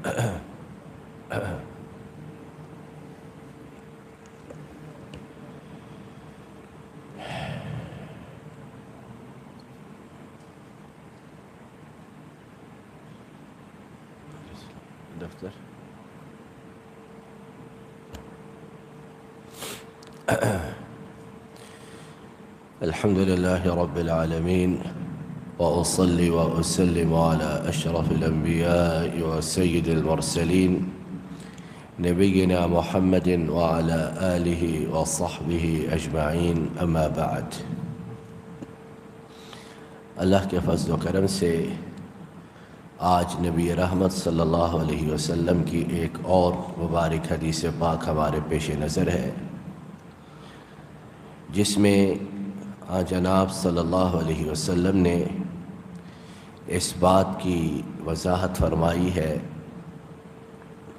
دفتر الحمد لله رب العالمين وأصلي وأسلم على أشرف الأنبياء وسيد المرسلين نبينا محمد وعلى آله وصحبه أجمعين أما بعد. اللہ کے فضل و کرم سے آج نبی رحمت صلی اللہ علیہ وسلم کی ایک اور مبارک حدیث پاک ہمارے پیش نظر ہے، جس میں جناب صلی اللہ علیہ وسلم نے اس بات کی وضاحت فرمائی ہے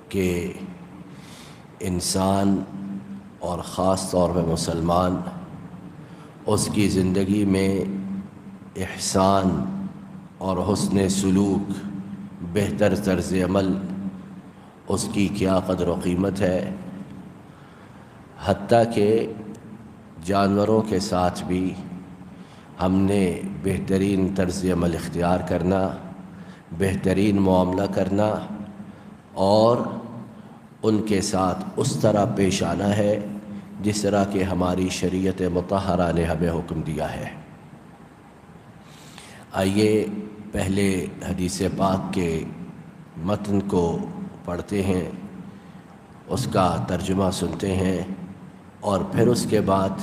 کہ انسان اور خاص طور پہ مسلمان اس کی زندگی میں احسان اور حسن سلوک، بہتر طرز عمل اس کی کیا قدر و قیمت ہے، حتیٰ کہ جانوروں کے ساتھ بھی ہم نے بہترین طرز عمل اختیار کرنا، بہترین معاملہ کرنا اور ان کے ساتھ اس طرح پیش آنا ہے جس طرح کہ ہماری شریعت مطہرہ نے ہمیں حکم دیا ہے۔ آئیے پہلے حدیث پاک کے متن کو پڑھتے ہیں، اس کا ترجمہ سنتے ہیں اور پھر اس کے بعد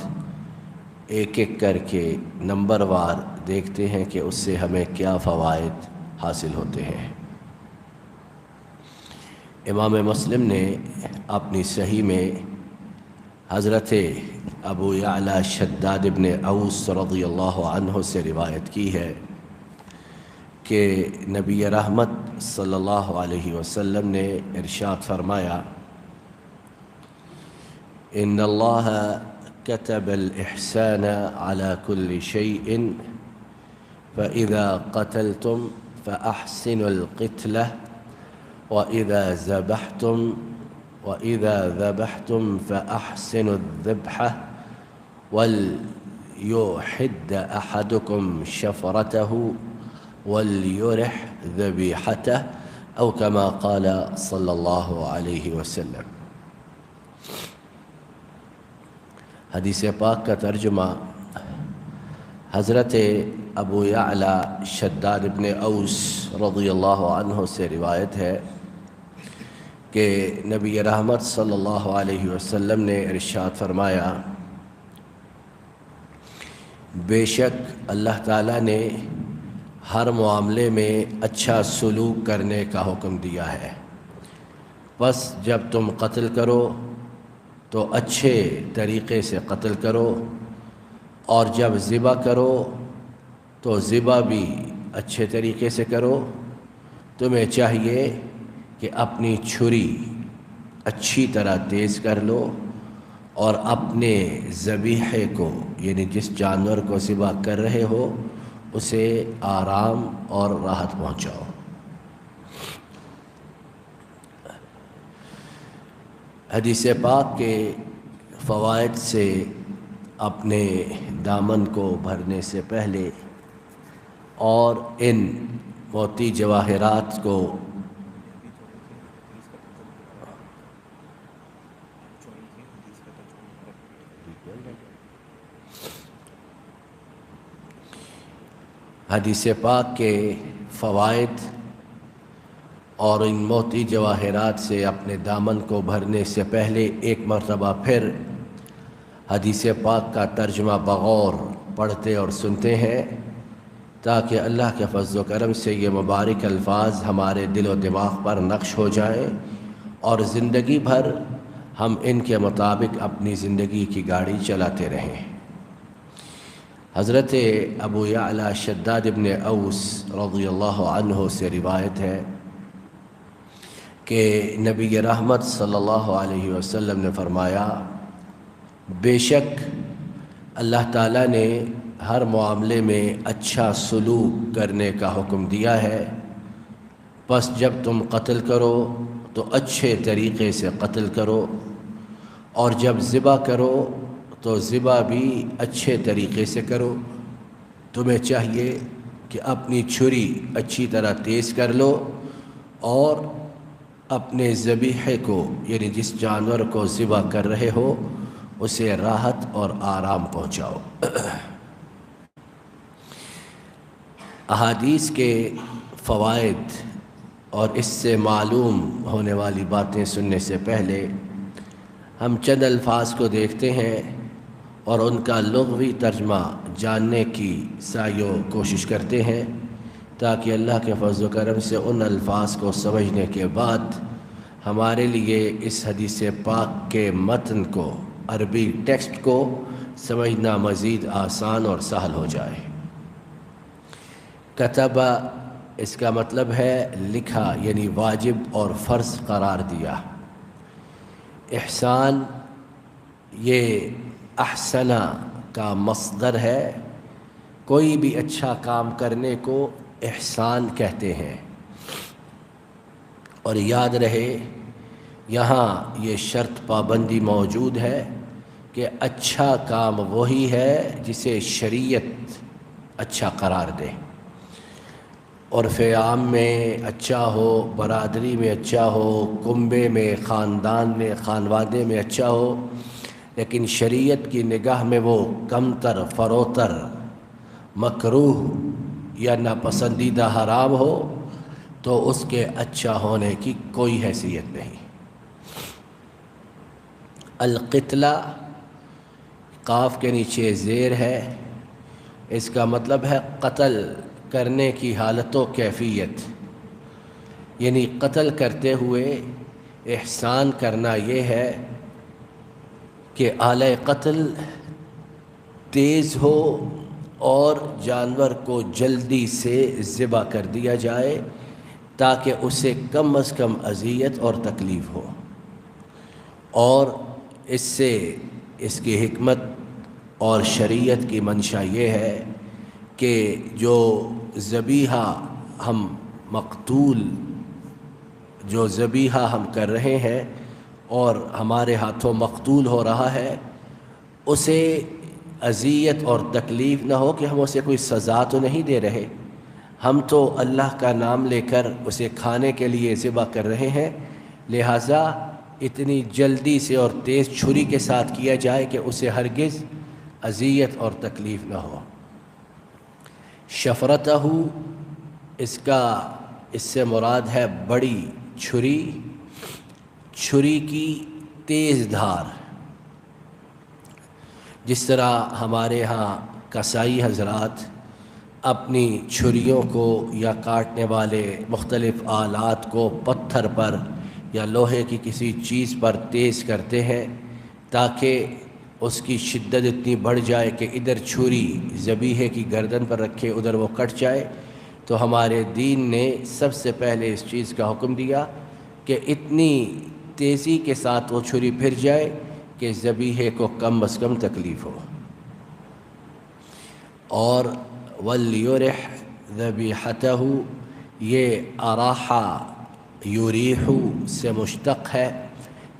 ایک ایک کر کے نمبر وار دیکھتے ہیں کہ اس سے ہمیں کیا فوائد حاصل ہوتے ہیں۔ امام مسلم نے اپنی صحیح میں حضرت ابو یعلا شداد ابن اوس رضی اللہ عنہ سے روایت کی ہے کہ نبی رحمت صلی اللہ علیہ وسلم نے ارشاد فرمایا، ان اللہ كتب الإحسان على كل شيء فإذا قتلتم فأحسنوا القتلة وإذا ذبحتم فأحسنوا الذبحة وليحد أحدكم شفرته وليرح ذبيحته أو كما قال صلى الله عليه وسلم۔ حدیث پاک کا ترجمہ حضرت ابو یعلا شداد ابن اوس رضی اللہ عنہ سے روایت ہے کہ نبی رحمت صلی اللہ علیہ وسلم نے ارشاد فرمایا، بے شک اللہ تعالیٰ نے ہر معاملے میں اچھا سلوک کرنے کا حکم دیا ہے، بس جب تم قتل کرو تو اچھے طریقے سے قتل کرو اور جب ذبح کرو تو ذبح بھی اچھے طریقے سے کرو۔ تمہیں چاہیے کہ اپنی چھری اچھی طرح تیز کر لو اور اپنے ذبیحے کو، یعنی جس جانور کو ذبح کر رہے ہو، اسے آرام اور راحت پہنچاؤ۔ حدیث پاک کے فوائد سے اپنے دامن کو بھرنے سے پہلے اور ان موتی جواہرات کو حدیث پاک کے فوائد اور ان موتی جواہرات سے اپنے دامن کو بھرنے سے پہلے ایک مرتبہ پھر حدیث پاک کا ترجمہ بغور پڑھتے اور سنتے ہیں تاکہ اللہ کے فضل و کرم سے یہ مبارک الفاظ ہمارے دل و دماغ پر نقش ہو جائیں اور زندگی بھر ہم ان کے مطابق اپنی زندگی کی گاڑی چلاتے رہیں۔ حضرت ابو یعلا شداد ابن اوس رضی اللہ عنہ سے روایت ہے کہ نبی رحمت صلی اللہ علیہ وسلم نے فرمایا، بے شک اللہ تعالیٰ نے ہر معاملے میں اچھا سلوک کرنے کا حکم دیا ہے، پس جب تم قتل کرو تو اچھے طریقے سے قتل کرو، اور جب ذبح کرو تو ذبح بھی اچھے طریقے سے کرو۔ تمہیں چاہیے کہ اپنی چھری اچھی طرح تیز کر لو اور اپنے ذبیحے کو، یعنی جس جانور کو ذبح کر رہے ہو، اسے راحت اور آرام پہنچاؤ۔ احادیث کے فوائد اور اس سے معلوم ہونے والی باتیں سننے سے پہلے ہم چند الفاظ کو دیکھتے ہیں اور ان کا لغوی ترجمہ جاننے کی سعی و کوشش کرتے ہیں، تاکہ اللہ کے فضل و کرم سے ان الفاظ کو سمجھنے کے بعد ہمارے لیے اس حدیث پاک کے متن کو، عربی ٹیکسٹ کو سمجھنا مزید آسان اور سہل ہو جائے۔ کتبہ اس کا مطلب ہے لکھا، یعنی واجب اور فرض قرار دیا۔ احسان یہ احسنہ کا مصدر ہے، کوئی بھی اچھا کام کرنے کو احسان کہتے ہیں۔ اور یاد رہے یہاں یہ شرط پابندی موجود ہے کہ اچھا کام وہی ہے جسے شریعت اچھا قرار دے۔ عرف عام میں اچھا ہو، برادری میں اچھا ہو، کنبے میں، خاندان میں، خانوادے میں اچھا ہو، لیکن شریعت کی نگاہ میں وہ کمتر، فروتر، مکروہ یا ناپسندیدہ حرام ہو تو اس کے اچھا ہونے کی کوئی حیثیت نہیں۔ القتلہ قاف کے نیچے زیر ہے، اس کا مطلب ہے قتل کرنے کی حالت و کیفیت، یعنی قتل کرتے ہوئے احسان کرنا یہ ہے کہ آلہ قتل تیز ہو اور جانور کو جلدی سے ذبح کر دیا جائے تاکہ اسے کم از کم اذیت اور تکلیف ہو۔ اور اس سے اس کی حکمت اور شریعت کی منشا یہ ہے کہ جو ذبیحہ ہم کر رہے ہیں اور ہمارے ہاتھوں مقتول ہو رہا ہے، اسے اذیت اور تکلیف نہ ہو کہ ہم اسے کوئی سزا تو نہیں دے رہے، ہم تو اللہ کا نام لے کر اسے کھانے کے لیے ذبح کر رہے ہیں، لہٰذا اتنی جلدی سے اور تیز چھری کے ساتھ کیا جائے کہ اسے ہرگز اذیت اور تکلیف نہ ہو۔ شفرتہ اس سے مراد ہے بڑی چھری، چھری کی تیز دھار۔ جس طرح ہمارے ہاں کسائی حضرات اپنی چھریوں کو یا کاٹنے والے مختلف آلات کو پتھر پر یا لوہے کی کسی چیز پر تیز کرتے ہیں تاکہ اس کی شدت اتنی بڑھ جائے کہ ادھر چھری ذبیحے کی گردن پر رکھے ادھر وہ کٹ جائے، تو ہمارے دین نے سب سے پہلے اس چیز کا حکم دیا کہ اتنی تیزی کے ساتھ وہ چھری پھر جائے کہ ذبیحے کو کم از کم تکلیف ہو۔ اور وَلْيُرِحْ ذَبِيحَتَهُ یہ اراحہ یریح سے مشتق ہے،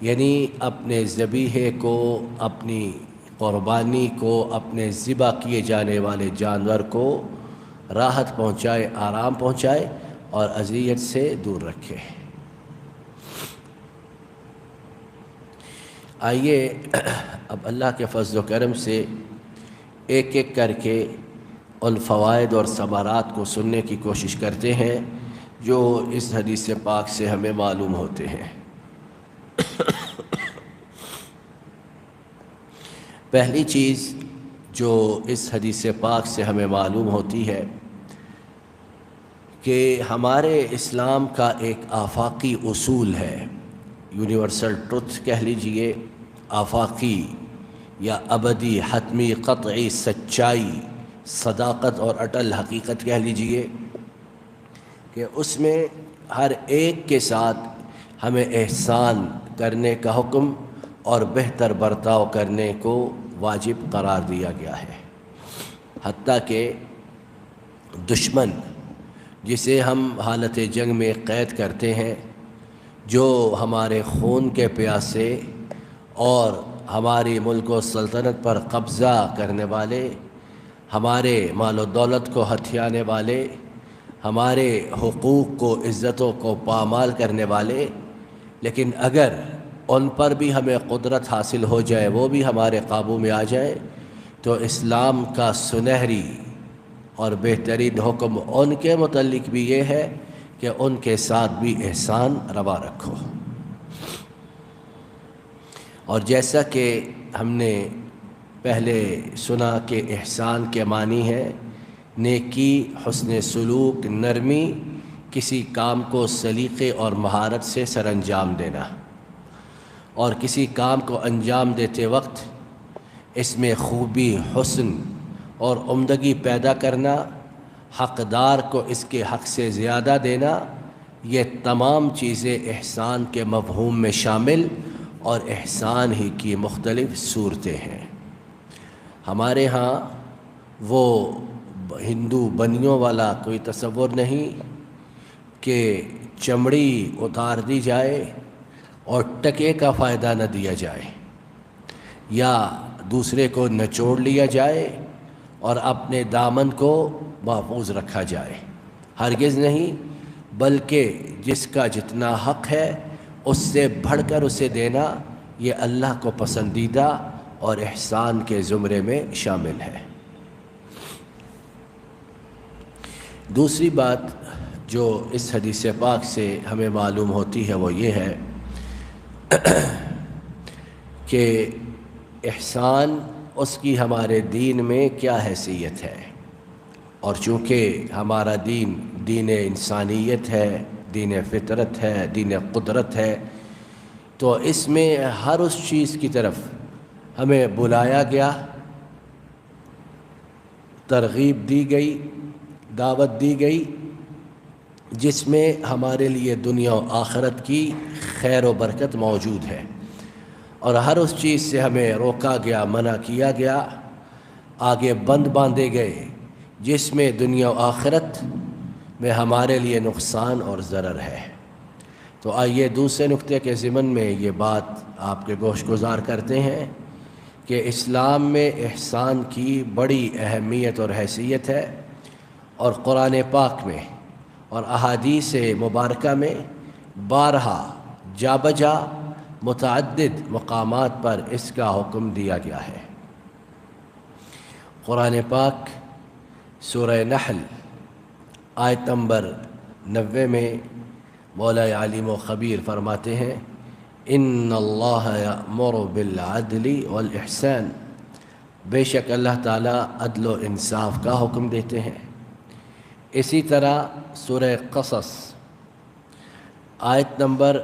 یعنی اپنے ذبیحے کو، اپنی قربانی کو، اپنے ذبح کیے جانے والے جانور کو راحت پہنچائے، آرام پہنچائے اور اذیت سے دور رکھے۔ آئیے اب اللہ کے فضل و کرم سے ایک ایک کر کے ان فوائد اور ثمرات کو سننے کی کوشش کرتے ہیں جو اس حدیث پاک سے ہمیں معلوم ہوتے ہیں۔ پہلی چیز جو اس حدیث پاک سے ہمیں معلوم ہوتی ہے کہ ہمارے اسلام کا ایک آفاقی اصول ہے، یونیورسل ٹروتھ کہہ لیجئے، آفاقی یا ابدی، حتمی، قطعی سچائی، صداقت اور اٹل حقیقت کہہ لیجئے، کہ اس میں ہر ایک کے ساتھ ہمیں احسان کرنے کا حکم اور بہتر برتاؤ کرنے کو واجب قرار دیا گیا ہے۔ حتیٰ کہ دشمن جسے ہم حالت جنگ میں قید کرتے ہیں، جو ہمارے خون کے پیاسے اور ہماری ملک و سلطنت پر قبضہ کرنے والے، ہمارے مال و دولت کو ہتھیانے والے، ہمارے حقوق کو، عزتوں کو پامال کرنے والے، لیکن اگر ان پر بھی ہمیں قدرت حاصل ہو جائے، وہ بھی ہمارے قابو میں آ جائے، تو اسلام کا سنہری اور بہترین حکم ان کے متعلق بھی یہ ہے کہ ان کے ساتھ بھی احسان روا رکھو۔ اور جیسا کہ ہم نے پہلے سنا کہ احسان کے معنی ہے نیکی، حسن سلوک، نرمی، کسی کام کو سلیقے اور مہارت سے سر انجام دینا، اور کسی کام کو انجام دیتے وقت اس میں خوبی، حسن اور عمدگی پیدا کرنا، حقدار کو اس کے حق سے زیادہ دینا، یہ تمام چیزیں احسان کے مفہوم میں شامل اور احسان ہی کی مختلف صورتیں ہیں۔ ہمارے ہاں وہ ہندو بنیوں والا کوئی تصور نہیں کہ چمڑی اتار دی جائے اور ٹکے کا فائدہ نہ دیا جائے، یا دوسرے کو نچوڑ لیا جائے اور اپنے دامن کو محفوظ رکھا جائے۔ ہرگز نہیں، بلکہ جس کا جتنا حق ہے اس سے بڑھ کر اسے دینا، یہ اللہ کو پسندیدہ اور احسان کے زمرے میں شامل ہے۔ دوسری بات جو اس حدیث پاک سے ہمیں معلوم ہوتی ہے وہ یہ ہے کہ احسان اس کی ہمارے دین میں کیا حیثیت ہے، اور چونکہ ہمارا دین دین انسانیت ہے، دین فطرت ہے، دین قدرت ہے، تو اس میں ہر اس چیز کی طرف ہمیں بلایا گیا، ترغیب دی گئی، دعوت دی گئی، جس میں ہمارے لیے دنیا و آخرت کی خیر و برکت موجود ہے، اور ہر اس چیز سے ہمیں روکا گیا، منع کیا گیا، آگے بند باندھے گئے جس میں دنیا و آخرت میں ہمارے لیے نقصان اور ضرر ہے۔ تو آئیے دوسرے نقطے کے ضمن میں یہ بات آپ کے گوش گزار کرتے ہیں کہ اسلام میں احسان کی بڑی اہمیت اور حیثیت ہے، اور قرآن پاک میں اور احادیث مبارکہ میں بارہا جا بجا متعدد مقامات پر اس کا حکم دیا گیا ہے۔ قرآن پاک سورہ نحل آیت نمبر 90 میں مولا علیم و خبیر فرماتے ہیں، ان اللہ یأمر بالعدل والاحسان، بے شک اللہ تعالیٰ عدل و انصاف کا حکم دیتے ہیں۔ اسی طرح سورہ قصص آیت نمبر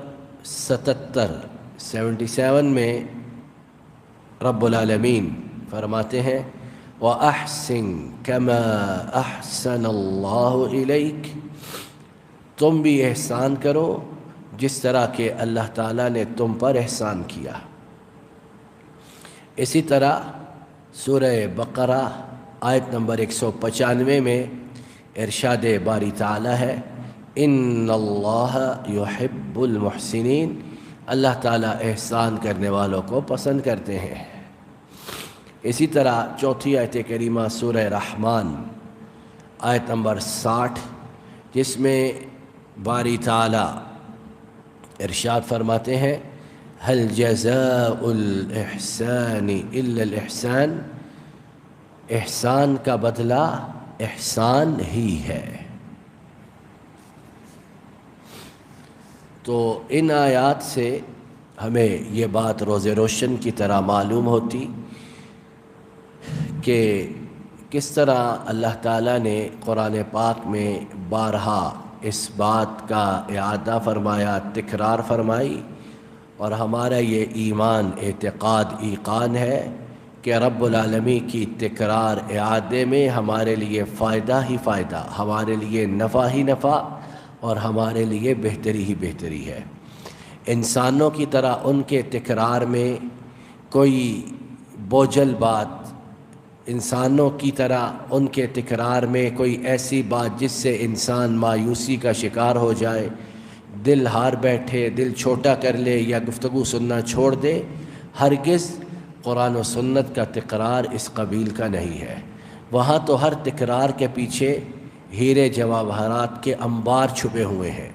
77 میں رب العالمین فرماتے ہیں وَأَحْسِن كَمَا أَحْسَنَ اللَّهُ إِلَيْكَ، تم بھی احسان کرو جس طرح کہ اللہ تعالیٰ نے تم پر احسان کیا۔ اسی طرح سورہ بقرہ آیت نمبر 195 میں ارشاد باری تعالیٰ ہے، ان اللہ یحب المحسنین، اللہ تعالیٰ احسان کرنے والوں کو پسند کرتے ہیں۔ اسی طرح چوتھی آیت کریمہ سورہ رحمان آیت نمبر 60، جس میں باری تعالیٰ ارشاد فرماتے ہیں هل جزاء الاحسان الا الاحسان، احسان کا بدلہ احسان ہی ہے۔ تو ان آیات سے ہمیں یہ بات روز روشن کی طرح معلوم ہوتی کہ کس طرح اللہ تعالیٰ نے قرآن پاک میں بارہا اس بات کا اعادہ فرمایا، تکرار فرمائی، اور ہمارا یہ ایمان، اعتقاد، ایقان ہے کہ رب العالمین کی تکرار اعادے میں ہمارے لیے فائدہ ہی فائدہ، ہمارے لیے نفع ہی نفع، اور ہمارے لیے بہتری ہی بہتری ہے۔ انسانوں کی طرح ان کے تکرار میں کوئی بوجھل بات انسانوں کی طرح ان کے تکرار میں کوئی ایسی بات جس سے انسان مایوسی کا شکار ہو جائے، دل ہار بیٹھے، دل چھوٹا کر لے یا گفتگو سننا چھوڑ دے، ہرگز قرآن و سنت کا تکرار اس قبیل کا نہیں ہے۔ وہاں تو ہر تکرار کے پیچھے ہیرے جواہرات کے انبار چھپے ہوئے ہیں،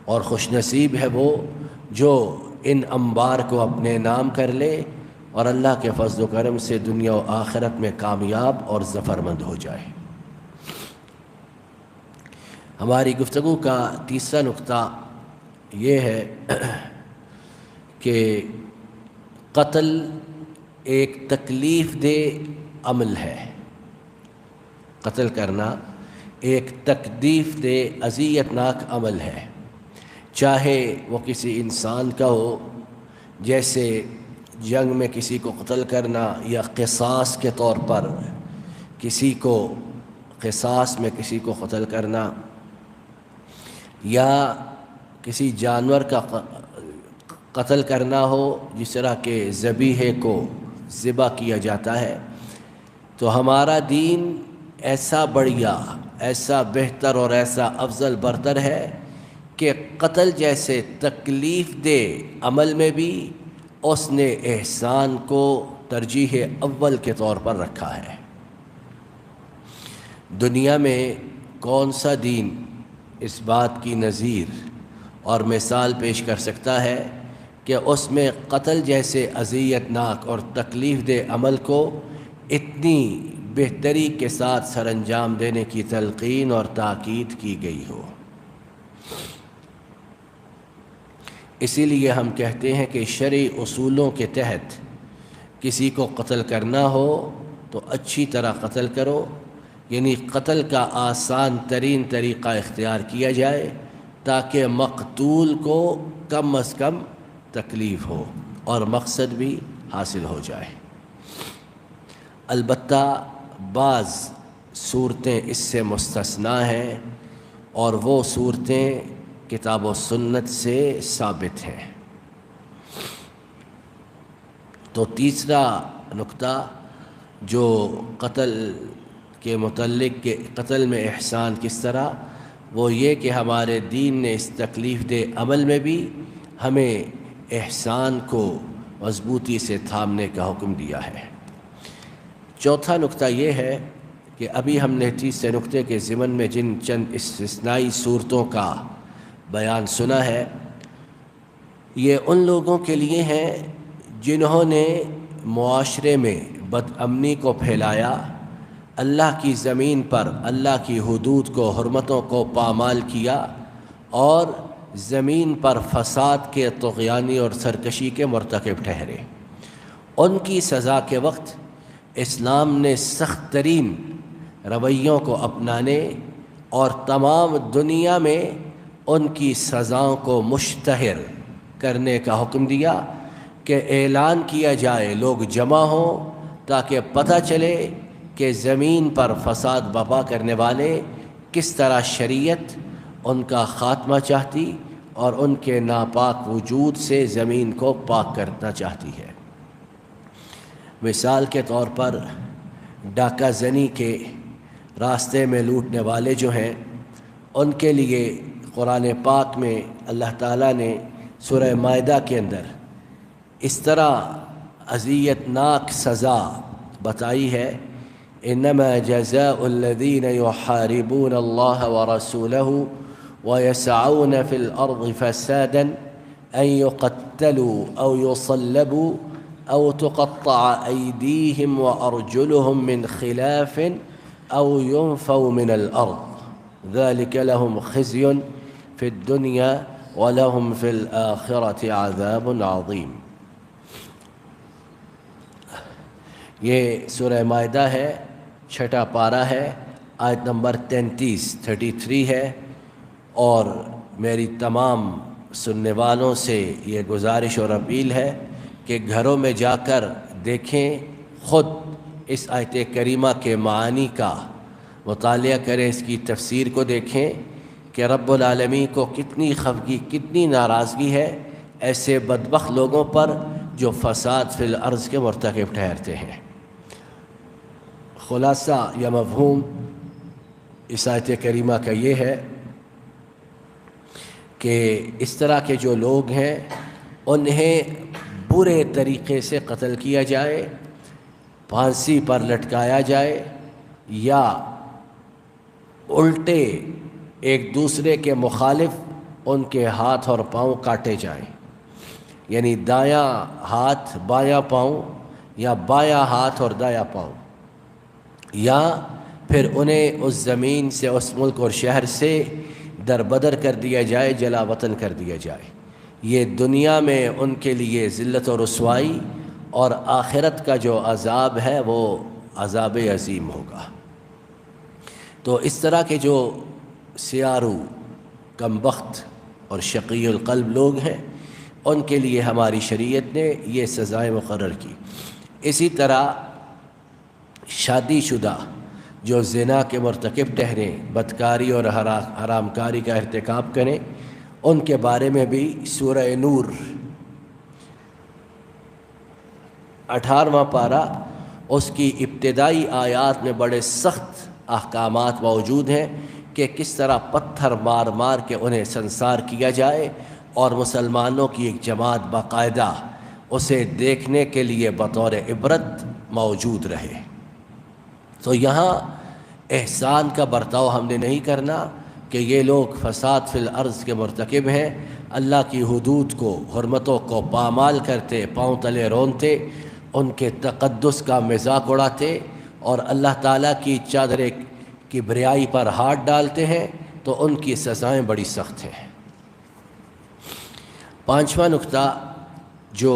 اور خوش نصیب ہے وہ جو ان انبار کو اپنے نام کر لے اور اللہ کے فضل و کرم سے دنیا و آخرت میں کامیاب اور ظفرمند ہو جائے۔ ہماری گفتگو کا تیسرا نقطہ یہ ہے کہ قتل ایک تکلیف دہ عمل ہے۔ قتل کرنا ایک تکلیف دہ اذیت ناک عمل ہے، چاہے وہ کسی انسان کا ہو، جیسے جنگ میں کسی کو قتل کرنا، یا قصاص کے طور پر قصاص میں کسی کو قتل کرنا، یا کسی جانور کا قتل کرنا ہو، جس طرح کہ ذبیحے کو ذبح کیا جاتا ہے۔ تو ہمارا دین ایسا بڑھیا، ایسا بہتر اور ایسا افضل برتر ہے کہ قتل جیسے تکلیف دہ عمل میں بھی اس نے احسان کو ترجیح اول کے طور پر رکھا ہے۔ دنیا میں کون سا دین اس بات کی نظیر اور مثال پیش کر سکتا ہے کہ اس میں قتل جیسے اذیت ناک اور تکلیف دہ عمل کو اتنی بہتری کے ساتھ سر انجام دینے کی تلقین اور تاکید کی گئی ہو۔ اسی لیے ہم کہتے ہیں کہ شرعی اصولوں کے تحت کسی کو قتل کرنا ہو تو اچھی طرح قتل کرو، یعنی قتل کا آسان ترین طریقہ اختیار کیا جائے تاکہ مقتول کو کم از کم تکلیف ہو اور مقصد بھی حاصل ہو جائے۔ البتہ بعض صورتیں اس سے مستثنیٰ ہیں، اور وہ صورتیں کتاب و سنت سے ثابت ہیں۔ تو تیسرا نقطہ جو قتل کے متعلق کہ قتل میں احسان کس طرح، وہ یہ کہ ہمارے دین نے اس تکلیف دہ عمل میں بھی ہمیں احسان کو مضبوطی سے تھامنے کا حکم دیا ہے۔ چوتھا نقطہ یہ ہے کہ ابھی ہم نے تیسرے نقطے کے ضمن میں جن چند استثنائی صورتوں کا بیان سنا ہے، یہ ان لوگوں کے لیے ہیں جنہوں نے معاشرے میں بد امنی کو پھیلایا، اللہ کی زمین پر اللہ کی حدود کو، حرمتوں کو پامال کیا، اور زمین پر فساد کے، طغیانی اور سرکشی کے مرتکب ٹھہرے۔ ان کی سزا کے وقت اسلام نے سخت ترین رویوں کو اپنانے اور تمام دنیا میں ان کی سزاؤں کو مشتہر کرنے کا حکم دیا کہ اعلان کیا جائے، لوگ جمع ہوں تاکہ پتہ چلے کہ زمین پر فساد برپا کرنے والے کس طرح شریعت ان کا خاتمہ چاہتی اور ان کے ناپاک وجود سے زمین کو پاک کرنا چاہتی ہے۔ مثال کے طور پر ڈاکہ زنی کے راستے میں لوٹنے والے جو ہیں، ان کے لیے قرآن پاک میں اللہ تعالیٰ نے سورہ مائدہ کے اندر اس طرح اذیت ناک سزا بتائی ہے، انما جزاء الذین یحاربون اللہ ورسولہ ویسعون فی الارض فسادا ان یقتلوا او یصلبوا او تقطع ایدیہم وارجلہم من خلاف او ينفوا من الارض ذلك لهم خزي في الدنيا ولهم في الآخرة عذاب عظيم۔ یہ سورہ مائدہ ہے، چھٹا پارہ ہے، آیت نمبر 33 ہے، اور میری تمام سننے والوں سے یہ گزارش اور اپیل ہے کہ گھروں میں جا کر دیکھیں، خود اس آیت کریمہ کے معانی کا مطالعہ کریں، اس کی تفسیر کو دیکھیں کہ رب العالمین کو کتنی خفگی، کتنی ناراضگی ہے ایسے بدبخت لوگوں پر جو فساد فی الارض کے مرتکب ٹھہرتے ہیں۔ خلاصہ یا مفہوم اس آیت کریمہ کا یہ ہے کہ اس طرح کے جو لوگ ہیں انہیں برے طریقے سے قتل کیا جائے، پھانسی پر لٹکایا جائے، یا الٹے ایک دوسرے کے مخالف ان کے ہاتھ اور پاؤں کاٹے جائیں، یعنی دایاں ہاتھ بایاں پاؤں، یا بایاں ہاتھ اور دایاں پاؤں، یا پھر انہیں اس زمین سے، اس ملک اور شہر سے دربدر کر دیا جائے، جلا وطن کر دیا جائے۔ یہ دنیا میں ان کے لیے ذلت و رسوائی، اور آخرت کا جو عذاب ہے وہ عذاب عظیم ہوگا۔ تو اس طرح کے جو سیارو، کمبخت اور شقی القلب لوگ ہیں، ان کے لیے ہماری شریعت نے یہ سزائیں مقرر کی۔ اسی طرح شادی شدہ جو زنا کے مرتکب ٹھہریں، بدکاری اور حرام کاری کا ارتکاب کریں، ان کے بارے میں بھی سورہ نور 18واں پارہ اس کی ابتدائی آیات میں بڑے سخت احکامات موجود ہیں کہ کس طرح پتھر مار مار کے انہیں سنسار کیا جائے، اور مسلمانوں کی ایک جماعت باقاعدہ اسے دیکھنے کے لیے بطور عبرت موجود رہے۔ تو یہاں احسان کا برتاؤ ہم نے نہیں کرنا کہ یہ لوگ فساد فی الارض کے مرتکب ہیں، اللہ کی حدود کو، حرمتوں کو پامال کرتے، پاؤں تلے رونتے، ان کے تقدس کا مذاق اڑاتے، اور اللہ تعالیٰ کی چادر کبریائی پر ہاتھ ڈالتے ہیں، تو ان کی سزائیں بڑی سخت ہیں۔ پانچواں نقطہ جو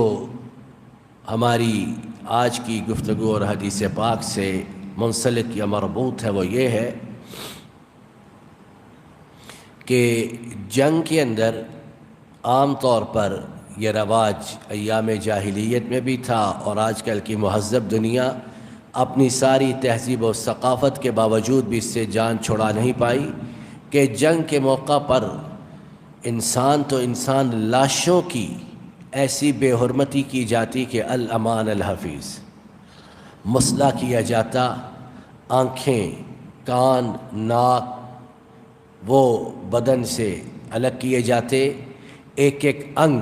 ہماری آج کی گفتگو اور حدیث پاک سے منسلک یا مربوط ہے وہ یہ ہے کہ جنگ کے اندر عام طور پر یہ رواج ایام جاہلیت میں بھی تھا، اور آج کل کی مہذب دنیا اپنی ساری تہذیب و ثقافت کے باوجود بھی اس سے جان چھڑا نہیں پائی کہ جنگ کے موقع پر انسان تو انسان، لاشوں کی ایسی بے حرمتی کی جاتی کہ الامان الحفیظ، مسلح کیا جاتا، آنکھیں، کان، ناک وہ بدن سے الگ کیے جاتے، ایک ایک انگ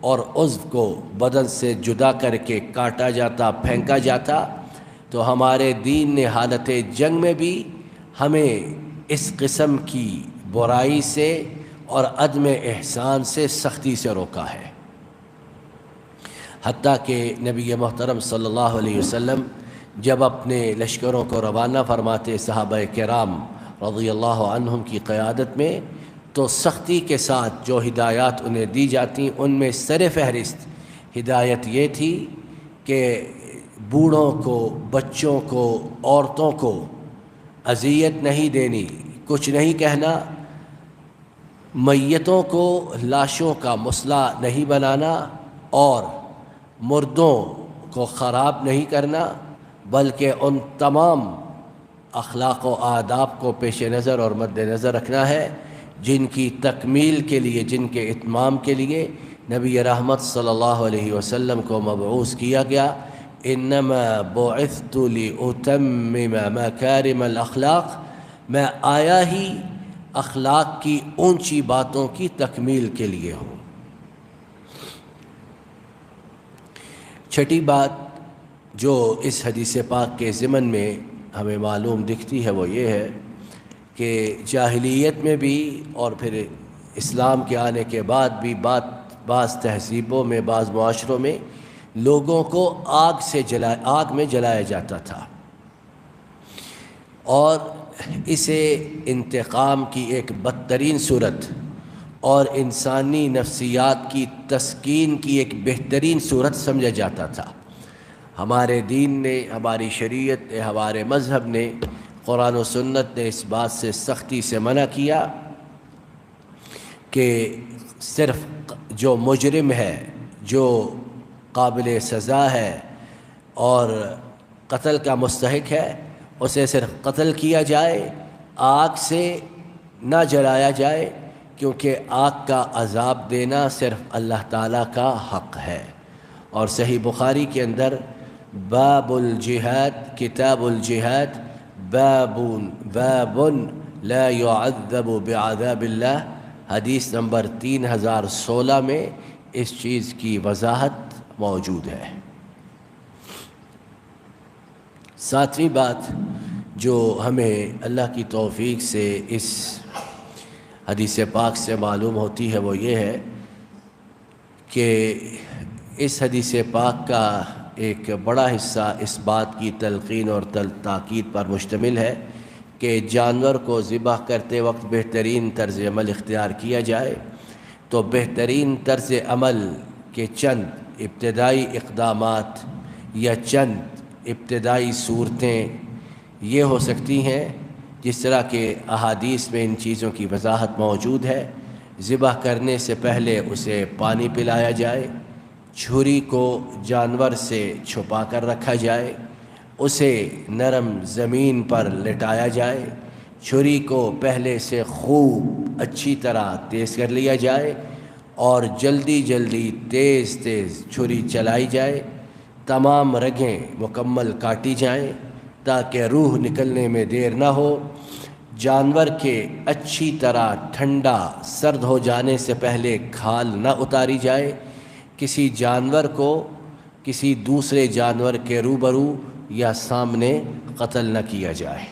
اور عضو کو بدن سے جدا کر کے کاٹا جاتا، پھینکا جاتا۔ تو ہمارے دین نے حالت جنگ میں بھی ہمیں اس قسم کی برائی سے اور عدم احسان سے سختی سے روکا ہے۔ حتیٰ کہ نبی محترم صلی اللہ علیہ وسلم جب اپنے لشکروں کو روانہ فرماتے صحابہ کرام رضی اللہ عنہم کی قیادت میں، تو سختی کے ساتھ جو ہدایات انہیں دی جاتی، ان میں سر فہرست ہدایت یہ تھی کہ بوڑھوں کو، بچوں کو، عورتوں کو اذیت نہیں دینی، کچھ نہیں کہنا، میتوں کو، لاشوں کا مسئلہ نہیں بنانا، اور مردوں کو خراب نہیں کرنا، بلکہ ان تمام اخلاق و آداب کو پیش نظر اور مد نظر رکھنا ہے جن کی تکمیل کے لیے، جن کے اتمام کے لیے نبی رحمت صلی اللہ علیہ وسلم کو مبعوث کیا گیا۔ انما بعثت لاتمم مکارم الاخلاق، میں آیا ہی اخلاق کی اونچی باتوں کی تکمیل کے لیے ہوں۔ چھٹی بات جو اس حدیث پاک کے ضمن میں ہمیں معلوم دکھتی ہے وہ یہ ہے کہ جاہلیت میں بھی اور پھر اسلام کے آنے کے بعد بھی بعض تہذیبوں میں، بعض معاشروں میں لوگوں کو آگ میں جلایا جاتا تھا، اور اسے انتقام کی ایک بدترین صورت اور انسانی نفسیات کی تسکین کی ایک بہترین صورت سمجھا جاتا تھا۔ ہمارے دین نے، ہماری شریعت نے، ہمارے مذہب نے، قرآن و سنت نے اس بات سے سختی سے منع کیا کہ صرف جو مجرم ہے، جو قابل سزا ہے اور قتل کا مستحق ہے، اسے صرف قتل کیا جائے، آگ سے نہ جلایا جائے، کیونکہ آگ کا عذاب دینا صرف اللہ تعالیٰ کا حق ہے۔ اور صحیح بخاری کے اندر باب الجہاد کتاب الجہاد باب لا يعذب بعذاب اللہ، حدیث نمبر 3016 میں اس چیز کی وضاحت موجود ہے۔ ساتویں بات جو ہمیں اللہ کی توفیق سے اس حدیث پاک سے معلوم ہوتی ہے وہ یہ ہے کہ اس حدیث پاک کا ایک بڑا حصہ اس بات کی تلقین اور تاکید پر مشتمل ہے کہ جانور کو ذبح کرتے وقت بہترین طرز عمل اختیار کیا جائے۔ تو بہترین طرز عمل کے چند ابتدائی اقدامات یا چند ابتدائی صورتیں یہ ہو سکتی ہیں، جس طرح کہ احادیث میں ان چیزوں کی وضاحت موجود ہے۔ ذبح کرنے سے پہلے اسے پانی پلایا جائے، چھری کو جانور سے چھپا کر رکھا جائے، اسے نرم زمین پر لٹایا جائے، چھری کو پہلے سے خوب اچھی طرح تیز کر لیا جائے اور جلدی تیز چھری چلائی جائے، تمام رگیں مکمل کاٹی جائیں تاکہ روح نکلنے میں دیر نہ ہو۔ جانور کے اچھی طرح ٹھنڈا سرد ہو جانے سے پہلے کھال نہ اتاری جائے، کسی جانور کو کسی دوسرے جانور کے روبرو یا سامنے قتل نہ کیا جائے۔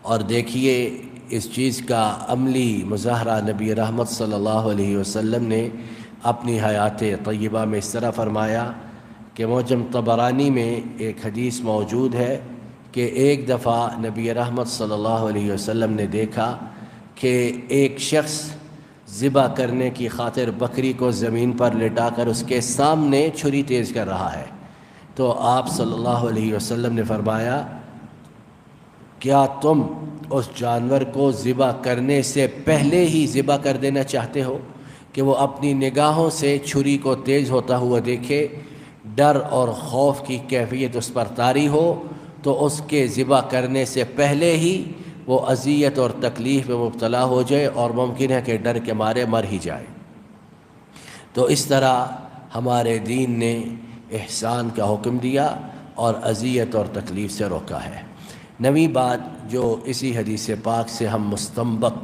اور دیکھیے اس چیز کا عملی مظاہرہ نبی رحمت صلی اللہ علیہ وسلم نے اپنی حیات طیبہ میں اس طرح فرمایا کہ معجم طبرانی میں ایک حدیث موجود ہے کہ ایک دفعہ نبی رحمت صلی اللہ علیہ وسلم نے دیکھا کہ ایک شخص ذبح کرنے کی خاطر بکری کو زمین پر لٹا کر اس کے سامنے چھری تیز کر رہا ہے۔ تو آپ صلی اللہ علیہ وسلم نے فرمایا، کیا تم اس جانور کو ذبح کرنے سے پہلے ہی ذبح کر دینا چاہتے ہو کہ وہ اپنی نگاہوں سے چھری کو تیز ہوتا ہوا دیکھے، ڈر اور خوف کی کیفیت اس پر طاری ہو تو اس کے ذبح کرنے سے پہلے ہی وہ اذیت اور تکلیف میں مبتلا ہو جائے اور ممکن ہے کہ ڈر کے مارے مر ہی جائے۔ تو اس طرح ہمارے دین نے احسان کا حکم دیا اور اذیت اور تکلیف سے روکا ہے۔ نویں بات جو اسی حدیث پاک سے ہم مستنبط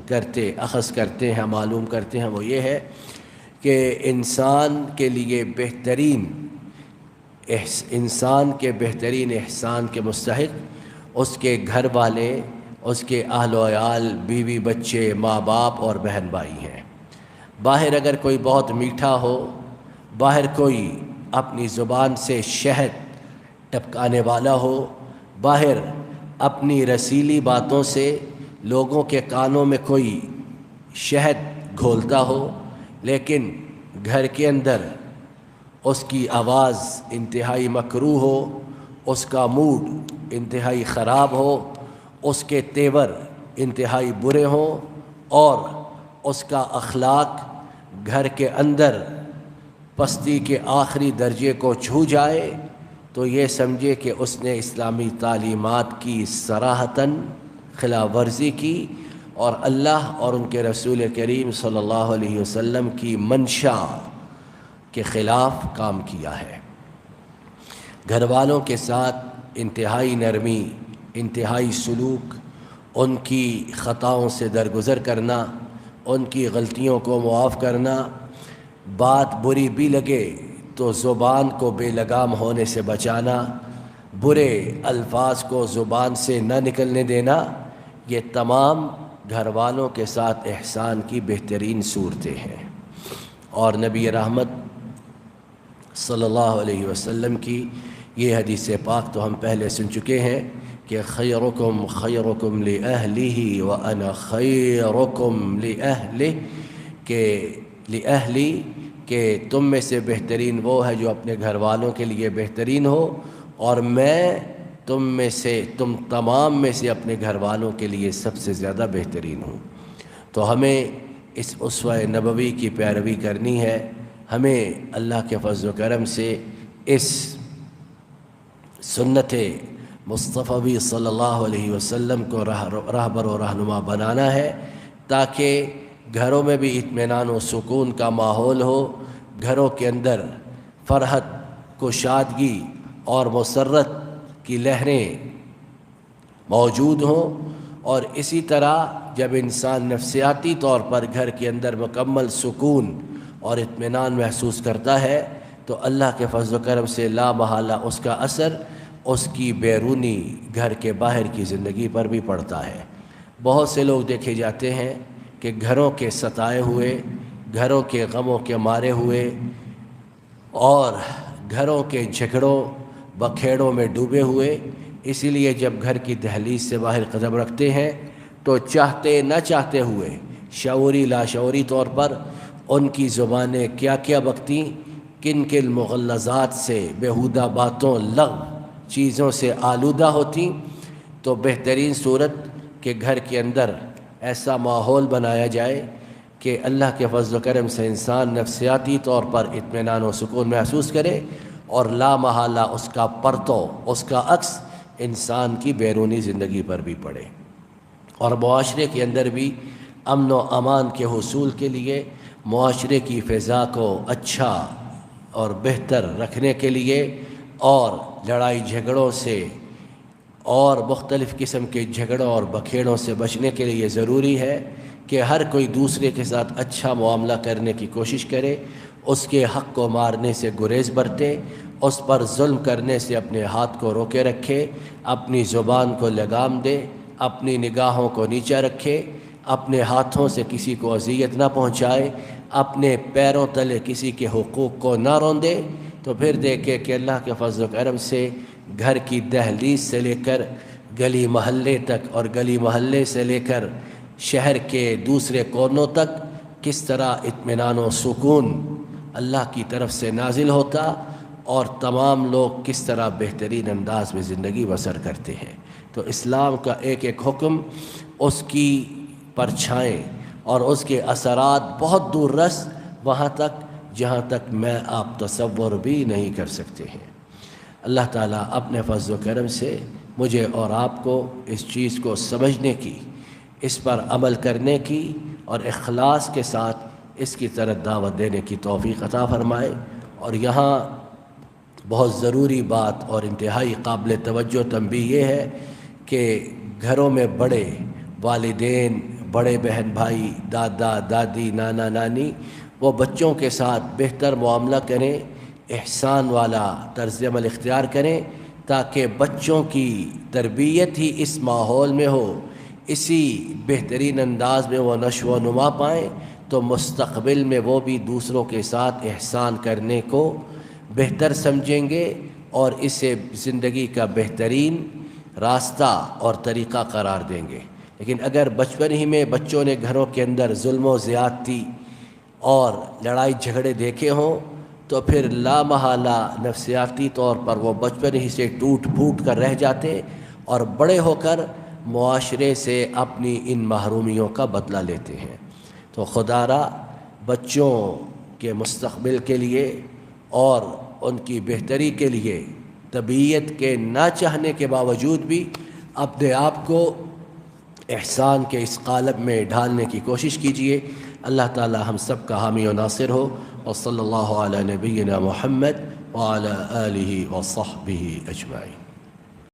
کرتے اخذ کرتے ہیں، معلوم کرتے ہیں، وہ یہ ہے کہ انسان کے بہترین احسان کے مستحق اس کے گھر والے، اس کے اہل و عیال، بیوی بچے، ماں باپ اور بہن بھائی ہیں۔ باہر اگر کوئی بہت میٹھا ہو، باہر کوئی اپنی زبان سے شہد ٹپکانے والا ہو، باہر اپنی رسیلی باتوں سے لوگوں کے کانوں میں کوئی شہد گھولتا ہو، لیکن گھر کے اندر اس کی آواز انتہائی مکروہ ہو، اس کا موڈ انتہائی خراب ہو، اس کے تیور انتہائی برے ہوں اور اس کا اخلاق گھر کے اندر پستی کے آخری درجے کو چھو جائے، تو یہ سمجھے کہ اس نے اسلامی تعلیمات کی صراحتاً خلاف ورزی کی اور اللہ اور ان کے رسول کریم صلی اللہ علیہ وسلم کی منشا کے خلاف کام کیا ہے۔ گھر والوں کے ساتھ انتہائی نرمی، انتہائی سلوک، ان کی خطاؤں سے درگزر کرنا، ان کی غلطیوں کو معاف کرنا، بات بری بھی لگے تو زبان کو بے لگام ہونے سے بچانا، برے الفاظ کو زبان سے نہ نکلنے دینا، یہ تمام گھر والوں کے ساتھ احسان کی بہترین صورتیں ہیں۔ اور نبی رحمت صلی اللہ علیہ وسلم کی یہ حدیث پاک تو ہم پہلے سن چکے ہیں کہ خیرکم خیرکم لأہلہ وأنا خیرکم لأہلی کہ تم میں سے بہترین وہ ہے جو اپنے گھر والوں کے لیے بہترین ہو، اور میں تم تمام میں سے اپنے گھر والوں کے لیے سب سے زیادہ بہترین ہوں۔ تو ہمیں اس اسوہ نبوی کی پیروی کرنی ہے، ہمیں اللہ کے فضل و کرم سے اس سنت مصطفی صلی اللہ علیہ وسلم کو رہبر و رہنما بنانا ہے تاکہ گھروں میں بھی اطمینان و سکون کا ماحول ہو، گھروں کے اندر فرحت، کشادگی اور مسرت کی لہریں موجود ہوں، اور اسی طرح جب انسان نفسیاتی طور پر گھر کے اندر مکمل سکون اور اطمینان محسوس کرتا ہے تو اللہ کے فضل و کرم سے لا محالہ اس کا اثر اس کی بیرونی گھر کے باہر کی زندگی پر بھی پڑتا ہے۔ بہت سے لوگ دیکھے جاتے ہیں کہ گھروں کے ستائے ہوئے، گھروں کے غموں کے مارے ہوئے اور گھروں کے جھگڑوں بکھیڑوں میں ڈوبے ہوئے، اسی لیے جب گھر کی دہلیز سے باہر قدم رکھتے ہیں تو چاہتے نہ چاہتے ہوئے شعوری لاشعوری طور پر ان کی زبانیں کیا کیا بکتی، کن کن مغلظات سے، بیہودہ باتوں، لغو چیزوں سے آلودہ ہوتی۔ تو بہترین صورت کہ گھر کے اندر ایسا ماحول بنایا جائے کہ اللہ کے فضل و کرم سے انسان نفسیاتی طور پر اطمینان و سکون محسوس کرے، اور لا محالہ اس کا پرتو، اس کا عکس انسان کی بیرونی زندگی پر بھی پڑے۔ اور معاشرے کے اندر بھی امن و امان کے حصول کے لیے، معاشرے کی فضا کو اچھا اور بہتر رکھنے کے لیے، اور لڑائی جھگڑوں سے اور مختلف قسم کے جھگڑوں اور بکھیڑوں سے بچنے کے لیے ضروری ہے کہ ہر کوئی دوسرے کے ساتھ اچھا معاملہ کرنے کی کوشش کرے، اس کے حق کو مارنے سے گریز برتے، اس پر ظلم کرنے سے اپنے ہاتھ کو روکے رکھے، اپنی زبان کو لگام دے، اپنی نگاہوں کو نیچا رکھے، اپنے ہاتھوں سے کسی کو اذیت نہ پہنچائے، اپنے پیروں تلے کسی کے حقوق کو نہ روندے، تو پھر دیکھے کہ اللہ کے فضل و کرم سے گھر کی دہلیز سے لے کر گلی محلے تک، اور گلی محلے سے لے کر شہر کے دوسرے کونوں تک کس طرح اطمینان و سکون اللہ کی طرف سے نازل ہوتا، اور تمام لوگ کس طرح بہترین انداز میں زندگی بسر کرتے ہیں۔ تو اسلام کا ایک ایک حکم، اس کی پرچھائیں اور اس کے اثرات بہت دور رس، وہاں تک جہاں تک میں آپ تصور بھی نہیں کر سکتے ہیں۔ اللہ تعالیٰ اپنے فضل و کرم سے مجھے اور آپ کو اس چیز کو سمجھنے کی، اس پر عمل کرنے کی، اور اخلاص کے ساتھ اس کی طرف دعوت دینے کی توفیق عطا فرمائے۔ اور یہاں بہت ضروری بات اور انتہائی قابل توجہ تنبیہ یہ ہے کہ گھروں میں بڑے والدین، بڑے بہن بھائی، دادا دادی، نانا نانی، وہ بچوں کے ساتھ بہتر معاملہ کریں، احسان والا طرز عمل اختیار کریں، تاکہ بچوں کی تربیت ہی اس ماحول میں ہو، اسی بہترین انداز میں وہ نشو و نما پائیں، تو مستقبل میں وہ بھی دوسروں کے ساتھ احسان کرنے کو بہتر سمجھیں گے، اور اسے زندگی کا بہترین راستہ اور طریقہ قرار دیں گے۔ لیکن اگر بچپن ہی میں بچوں نے گھروں کے اندر ظلم و زیادتی اور لڑائی جھگڑے دیکھے ہوں تو پھر لا محالہ نفسیاتی طور پر وہ بچپن ہی سے ٹوٹ پھوٹ کر رہ جاتے، اور بڑے ہو کر معاشرے سے اپنی ان محرومیوں کا بدلہ لیتے ہیں۔ تو خدا را بچوں کے مستقبل کے لیے اور ان کی بہتری کے لیے طبیعت کے نہ چاہنے کے باوجود بھی اپنے آپ کو احسان کے اس قالب میں ڈھالنے کی کوشش کیجیے۔ اللہ تعالی ہم سب کا حامی و ناصر ہو، اور صلی اللہ علی نبینا محمد وعلی آلہ وصحبہ اجمعین۔